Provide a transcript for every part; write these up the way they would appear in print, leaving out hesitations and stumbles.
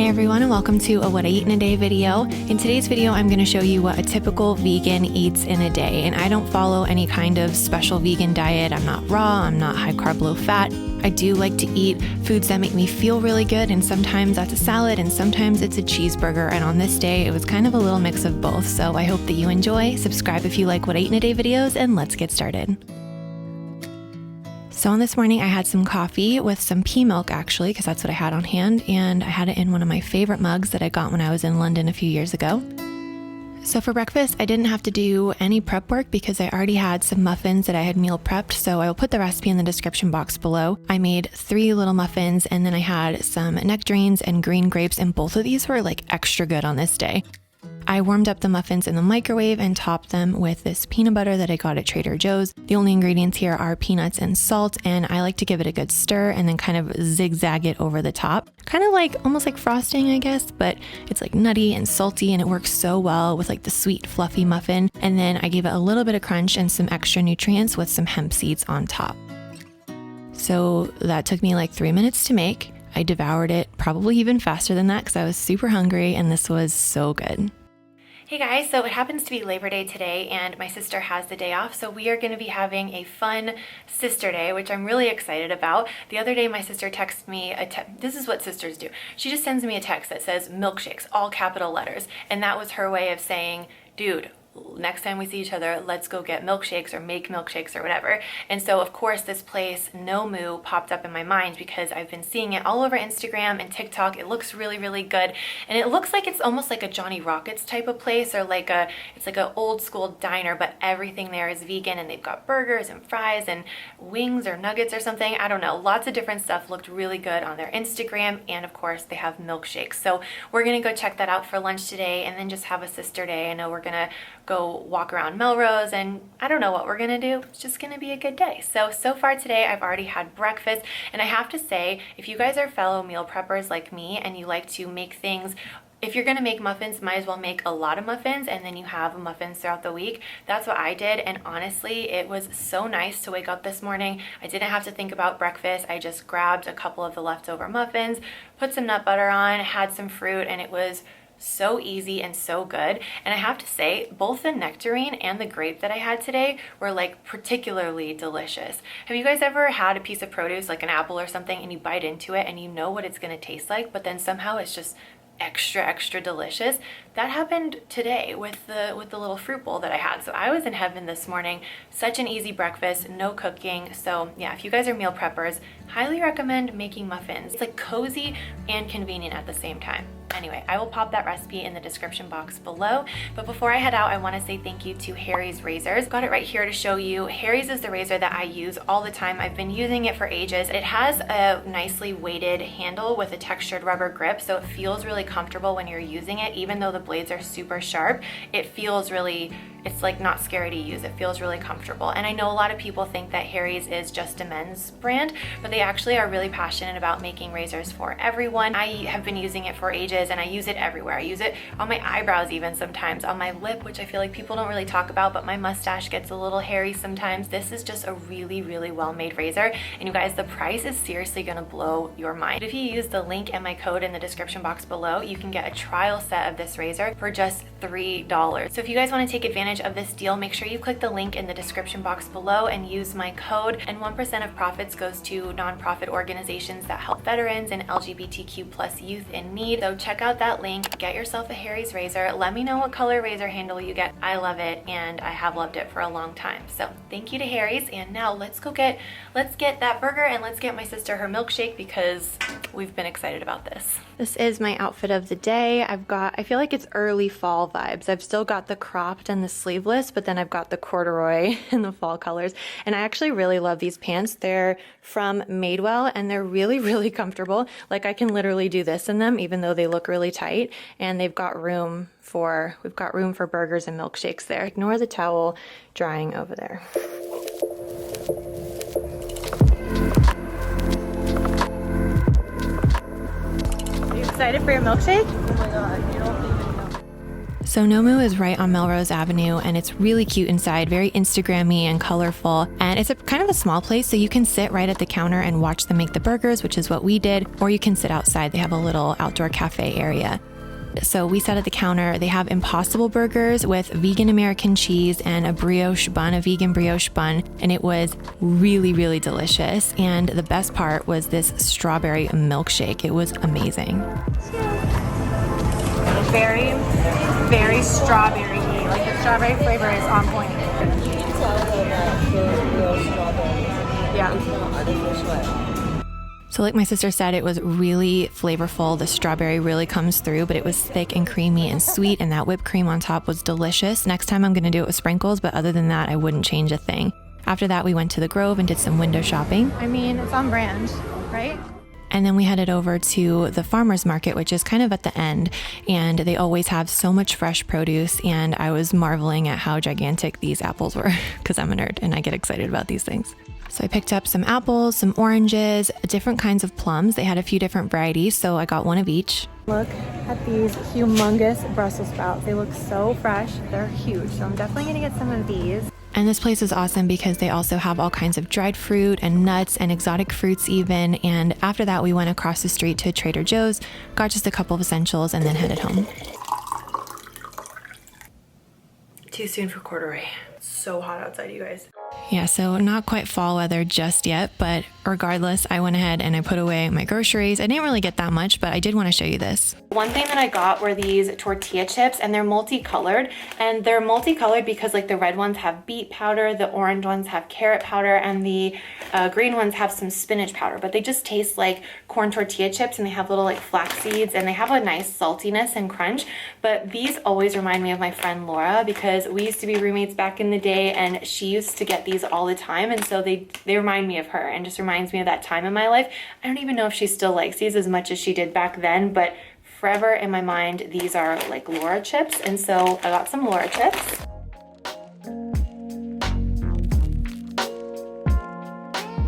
everyone, and welcome to a What I Eat in a Day video. In today's video, I'm going to show you what a typical vegan eats in a day. And I don't follow any kind of special vegan diet. I'm not raw, I'm not high carb, low fat. I do like to eat foods that make me feel really good, and sometimes that's a salad and sometimes it's a cheeseburger. And on this day, it was kind of a little mix of both. So I hope that you enjoy. Subscribe if you like What I Eat in a Day videos, and let's get started. So on this morning, I had some coffee with some pea milk, actually, because that's what I had on hand, and I had it in one of my favorite mugs that I got when I was in London a few years ago. So for breakfast, I didn't have to do any prep work because I already had some muffins that I had meal prepped, so I will put the recipe in the description box below. I made 3 little muffins, and then I had some nectarines and green grapes, and both of these were like extra good on this day. I warmed up the muffins in the microwave and topped them with this peanut butter that I got at Trader Joe's. The only ingredients here are peanuts and salt, and I like to give it a good stir and then kind of zigzag it over the top. Kind of like, almost like frosting, I guess, but it's like nutty and salty, and it works so well with like the sweet, fluffy muffin. And then I gave it a little bit of crunch and some extra nutrients with some hemp seeds on top. So that took me like 3 minutes to make. I devoured it probably even faster than that because I was super hungry, and this was so good. Hey guys, so it happens to be Labor Day today and my sister has the day off, so we are going to be having a fun sister day, which I'm really excited about. The other day my sister texted me this is what sisters do. She just sends me a text that says milkshakes, all capital letters, and that was her way of saying, dude, next time we see each other, let's go get milkshakes or make milkshakes or whatever. And so of course this place, Nomoo, popped up in my mind because I've been seeing it all over Instagram and TikTok. It looks really, really good. And it looks like it's almost like a Johnny Rockets type of place, or like it's like an old school diner, but everything there is vegan, and they've got burgers and fries and wings or nuggets or something. I don't know. Lots of different stuff looked really good on their Instagram, and of course they have milkshakes. So we're gonna go check that out for lunch today and then just have a sister day. I know we're gonna go walk around Melrose, and I don't know what we're gonna do. It's just gonna be a good day. So far today I've already had breakfast, and I have to say, if you guys are fellow meal preppers like me and you like to make things, if you're gonna make muffins, might as well make a lot of muffins and then you have muffins throughout the week. That's what I did, and honestly, it was so nice to wake up this morning. I didn't have to think about breakfast. I just grabbed a couple of the leftover muffins, put some nut butter on, had some fruit, and it was so easy and so good. And I have to say, both the nectarine and the grape that I had today were like particularly delicious. Have you guys ever had a piece of produce, like an apple or something, and you bite into it and you know what it's going to taste like, but then somehow it's just extra delicious? That happened today with the little fruit bowl that I had. So I was in heaven this morning. Such an easy breakfast, no cooking. So yeah, if you guys are meal preppers, highly recommend making muffins. It's like cozy and convenient at the same time. Anyway, I will pop that recipe in the description box below. But before I head out, I want to say thank you to Harry's Razors. Got it right here to show you. Harry's is the razor that I use all the time. I've been using it for ages. It has a nicely weighted handle with a textured rubber grip, so it feels really comfortable when you're using it. Even though the blades are super sharp, it feels really, it's like not scary to use. It feels really comfortable. And I know a lot of people think that Harry's is just a men's brand, but they actually are really passionate about making razors for everyone. I have been using it for ages, and I use it everywhere. I use it on my eyebrows, even sometimes on my lip, which I feel like people don't really talk about, but my mustache gets a little hairy sometimes. This is just a really, really well-made razor, and you guys, the price is seriously gonna blow your mind. If you use the link and my code in the description box below, you can get a trial set of this razor for just $3. So if you guys want to take advantage of this deal, make sure you click the link in the description box below and use my code, and 1% of profits goes to nonprofit organizations that help veterans and LGBTQ+ youth in need. So check out that link, get yourself a Harry's razor. Let me know what color razor handle you get. I love it, and I have loved it for a long time. So thank you to Harry's, and now let's get that burger and let's get my sister her milkshake because we've been excited about this. This is my outfit of the day. I feel like it's early fall vibes. I've still got the cropped and the sleeveless, but then I've got the corduroy and the fall colors. And I actually really love these pants. They're from Madewell, and they're really, really comfortable. Like, I can literally do this in them, even though they look really tight. And we've got room for burgers and milkshakes there. Ignore the towel drying over there. Are you excited for your milkshake? Oh my god, you don't even know. So Nomoo is right on Melrose Avenue, and it's really cute inside, very Instagrammy and colorful. And it's a kind of a small place, so you can sit right at the counter and watch them make the burgers, which is what we did, or you can sit outside. They have a little outdoor cafe area. So we sat at the counter. They have Impossible burgers with vegan American cheese and a brioche bun, a vegan brioche bun, and it was really, really delicious. And the best part was this strawberry milkshake. It was amazing. Very, very strawberry. Like the strawberry flavor is on point. You can tell that they're real strawberries. Yeah. It's not artificial. So like my sister said, it was really flavorful. The strawberry really comes through, but it was thick and creamy and sweet, and that whipped cream on top was delicious. Next time I'm going to do it with sprinkles, but other than that, I wouldn't change a thing. After that, we went to the Grove and did some window shopping. I mean, it's on brand, right? And then we headed over to the farmer's market, which is kind of at the end, and they always have so much fresh produce, and I was marveling at how gigantic these apples were because I'm a nerd and I get excited about these things. So I picked up some apples, some oranges, different kinds of plums. They had a few different varieties, so I got one of each. Look at these humongous Brussels sprouts. They look so fresh. They're huge, so I'm definitely gonna get some of these. And this place is awesome because they also have all kinds of dried fruit and nuts and exotic fruits even. And after that, we went across the street to Trader Joe's, got just a couple of essentials, and then headed home. Too soon for corduroy. It's so hot outside, you guys. Yeah, so not quite fall weather just yet, but regardless, I went ahead and I put away my groceries. I didn't really get that much, but I did want to show you this. One thing that I got were these tortilla chips, and they're multicolored. And they're multicolored because like the red ones have beet powder, the orange ones have carrot powder, and the green ones have some spinach powder. But they just taste like corn tortilla chips, and they have little like flax seeds, and they have a nice saltiness and crunch. But these always remind me of my friend Laura because we used to be roommates back in the day, and she used to get these all the time, and so they remind me of her and just reminds me of that time in my life. I don't even know if she still likes these as much as she did back then, but forever in my mind these are like Laura chips, and so I got some Laura chips.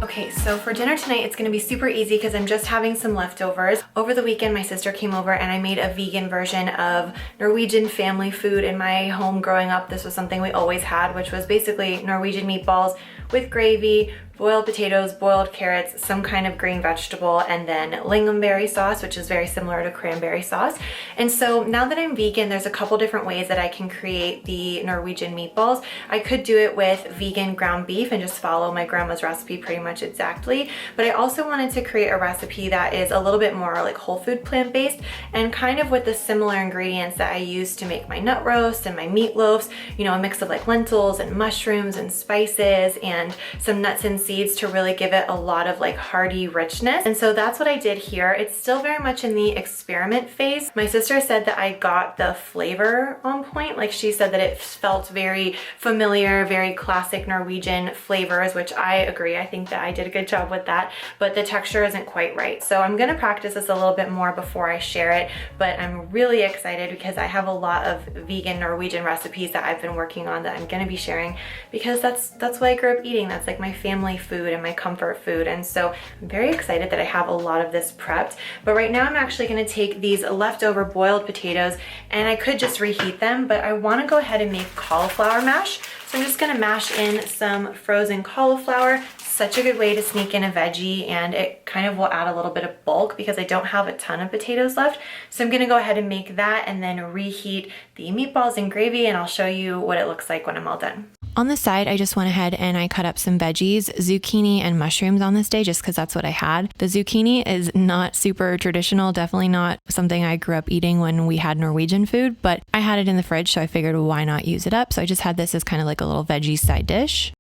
Okay, so for dinner tonight, it's gonna be super easy because I'm just having some leftovers. Over the weekend, my sister came over and I made a vegan version of Norwegian family food. In my home growing up, this was something we always had, which was basically Norwegian meatballs with gravy, boiled potatoes, boiled carrots, some kind of green vegetable, and then lingonberry sauce, which is very similar to cranberry sauce. And so now that I'm vegan, there's a couple different ways that I can create the Norwegian meatballs. I could do it with vegan ground beef and just follow my grandma's recipe pretty much exactly. But I also wanted to create a recipe that is a little bit more like whole food plant-based and kind of with the similar ingredients that I use to make my nut roast and my meatloafs, you know, a mix of like lentils and mushrooms and spices and some nuts and seeds to really give it a lot of like hearty richness. And so that's what I did here. It's still very much in the experiment phase. My sister said that I got the flavor on point. Like she said that it felt very familiar, very classic Norwegian flavors, which I agree. I think that I did a good job with that, but the texture isn't quite right. So I'm gonna practice this a little bit more before I share it, but I'm really excited because I have a lot of vegan Norwegian recipes that I've been working on that I'm gonna be sharing because that's what I grew up eating. That's like my family food and my comfort food. And so I'm very excited that I have a lot of this prepped. But right now I'm actually gonna take these leftover boiled potatoes and I could just reheat them, but I wanna go ahead and make cauliflower mash. So I'm just gonna mash in some frozen cauliflower. Such a good way to sneak in a veggie, and it kind of will add a little bit of bulk because I don't have a ton of potatoes left. So I'm gonna go ahead and make that and then reheat the meatballs and gravy, and I'll show you what it looks like when I'm all done. On the side, I just went ahead and I cut up some veggies, zucchini and mushrooms on this day just because that's what I had. The zucchini is not super traditional, definitely not something I grew up eating when we had Norwegian food, but I had it in the fridge, so I figured why not use it up. So I just had this as kind of like a little veggie side dish.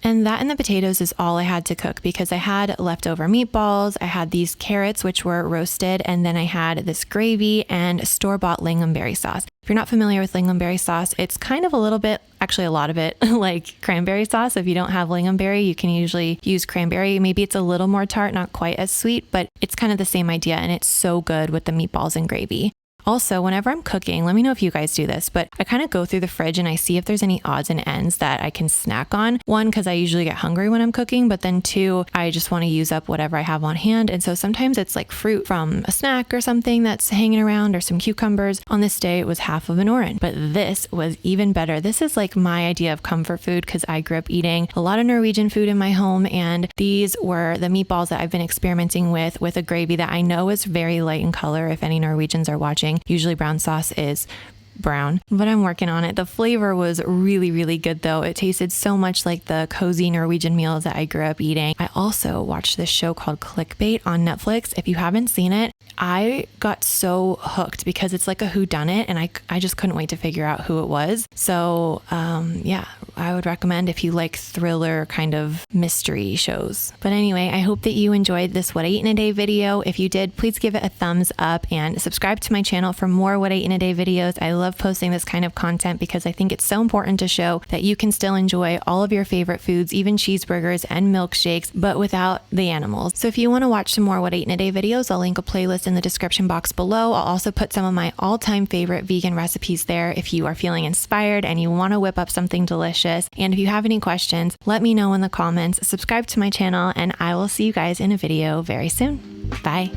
And that and the potatoes is all I had to cook because I had leftover meatballs, I had these carrots which were roasted, and then I had this gravy and store-bought lingonberry sauce. If you're not familiar with lingonberry sauce, it's kind of a little bit, actually a lot of it, like cranberry sauce. If you don't have lingonberry, you can usually use cranberry. Maybe it's a little more tart, not quite as sweet, but it's kind of the same idea, and it's so good with the meatballs and gravy. Also, whenever I'm cooking, let me know if you guys do this, but I kind of go through the fridge and I see if there's any odds and ends that I can snack on. One, because I usually get hungry when I'm cooking, but then two, I just want to use up whatever I have on hand. And so sometimes it's like fruit from a snack or something that's hanging around, or some cucumbers. On this day, it was half of an orange, but this was even better. This is like my idea of comfort food because I grew up eating a lot of Norwegian food in my home, and these were the meatballs that I've been experimenting with a gravy that I know is very light in color if any Norwegians are watching. Usually brown sauce is brown, but I'm working on it. The flavor was really, really good though. It tasted so much like the cozy Norwegian meals that I grew up eating. I also watched this show called Clickbait on Netflix. If you haven't seen it, I got so hooked because it's like a whodunit, and I just couldn't wait to figure out who it was. So yeah, I would recommend if you like thriller kind of mystery shows. But anyway, I hope that you enjoyed this What I Eat in a Day video. If you did, please give it a thumbs up and subscribe to my channel for more What I Eat in a Day videos. I love posting this kind of content because I think it's so important to show that you can still enjoy all of your favorite foods, even cheeseburgers and milkshakes, but without the animals. So if you want to watch some more What I Eat in a Day videos, I'll link a playlist in the description box below. I'll also put some of my all-time favorite vegan recipes there if you are feeling inspired and you want to whip up something delicious. And if you have any questions, let me know in the comments. Subscribe to my channel, and I will see you guys in a video very soon. Bye.